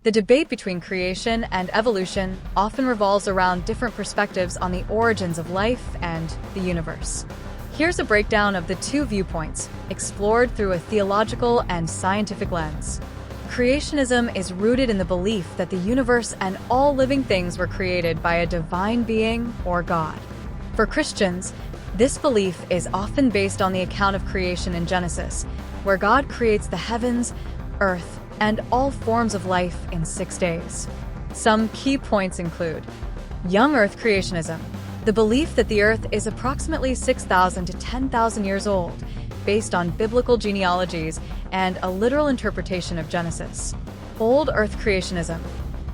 The debate between creation and evolution often revolves around different perspectives on the origins of life and the universe. Here's a breakdown of the two viewpoints, explored through a theological and scientific lens. Creationism is rooted in the belief that the universe and all living things were created by a divine being or God. For Christians, this belief is often based on the account of creation in Genesis, where God creates the heavens, earth, and all forms of life in 6 days. Some key points include young Earth creationism, the belief that the Earth is approximately 6,000 to 10,000 years old, based on biblical genealogies and a literal interpretation of Genesis. Old Earth creationism.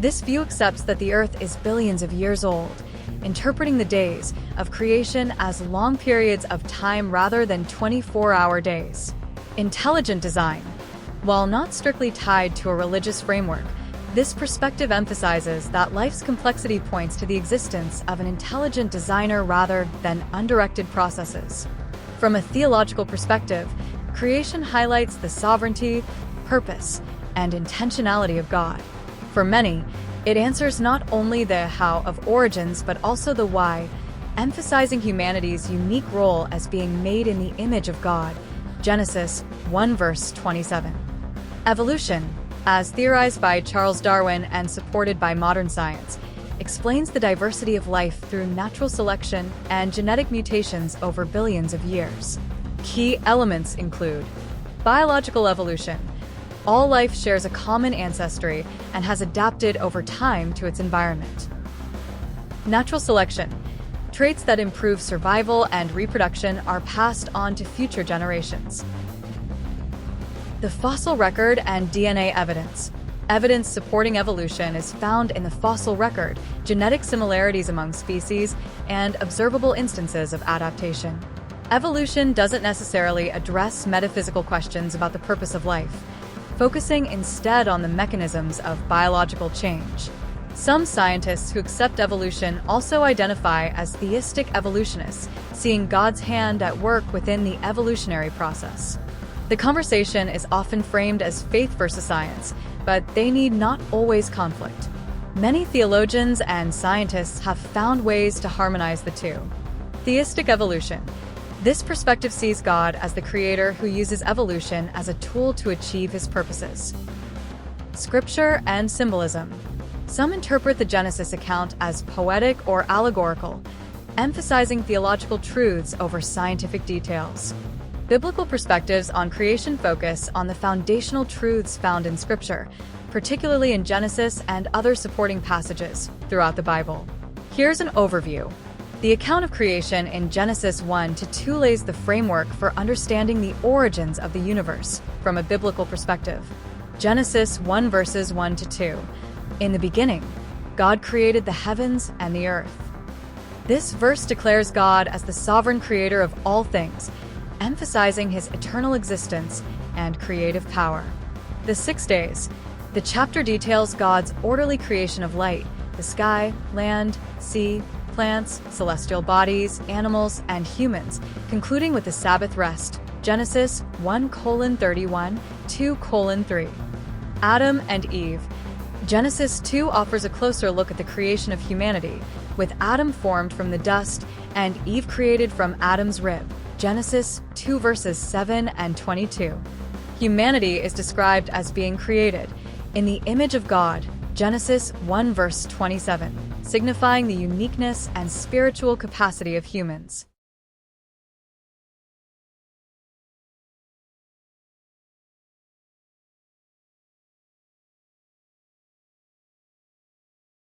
This view accepts that the Earth is billions of years old, interpreting the days of creation as long periods of time rather than 24-hour days. Intelligent design. While not strictly tied to a religious framework, this perspective emphasizes that life's complexity points to the existence of an intelligent designer rather than undirected processes. From a theological perspective, creation highlights the sovereignty, purpose, and intentionality of God. For many, it answers not only the how of origins but also the why, emphasizing humanity's unique role as being made in the image of God. Genesis 1 verse 27. Evolution, as theorized by Charles Darwin and supported by modern science, explains the diversity of life through natural selection and genetic mutations over billions of years. Key elements include biological evolution. All life shares a common ancestry and has adapted over time to its environment. Natural selection. Traits that improve survival and reproduction are passed on to future generations. The fossil record and DNA evidence. Evidence supporting evolution is found in the fossil record, genetic similarities among species, and observable instances of adaptation. Evolution doesn't necessarily address metaphysical questions about the purpose of life, focusing instead on the mechanisms of biological change. Some scientists who accept evolution also identify as theistic evolutionists, seeing God's hand at work within the evolutionary process. The conversation is often framed as faith versus science, but they need not always conflict. Many theologians and scientists have found ways to harmonize the two. Theistic evolution. This perspective sees God as the creator who uses evolution as a tool to achieve his purposes. Scripture and symbolism. Some interpret the Genesis account as poetic or allegorical, emphasizing theological truths over scientific details. Biblical perspectives on creation focus on the foundational truths found in Scripture, particularly in Genesis and other supporting passages throughout the Bible. Here's an overview. The account of creation in Genesis 1-2 lays the framework for understanding the origins of the universe from a biblical perspective. Genesis 1 verses 1-2. In the beginning, God created the heavens and the earth. This verse declares God as the sovereign creator of all things, emphasizing his eternal existence and creative power. The 6 days. The chapter details God's orderly creation of light, the sky, land, sea, plants, celestial bodies, animals, and humans, concluding with the Sabbath rest. Genesis 1:31, 2:3. Adam and Eve. Genesis 2 offers a closer look at the creation of humanity, with Adam formed from the dust and Eve created from Adam's rib. Genesis 2 verses 7 and 22. Humanity is described as being created in the image of God. Genesis 1 verse 27, signifying the uniqueness and spiritual capacity of humans.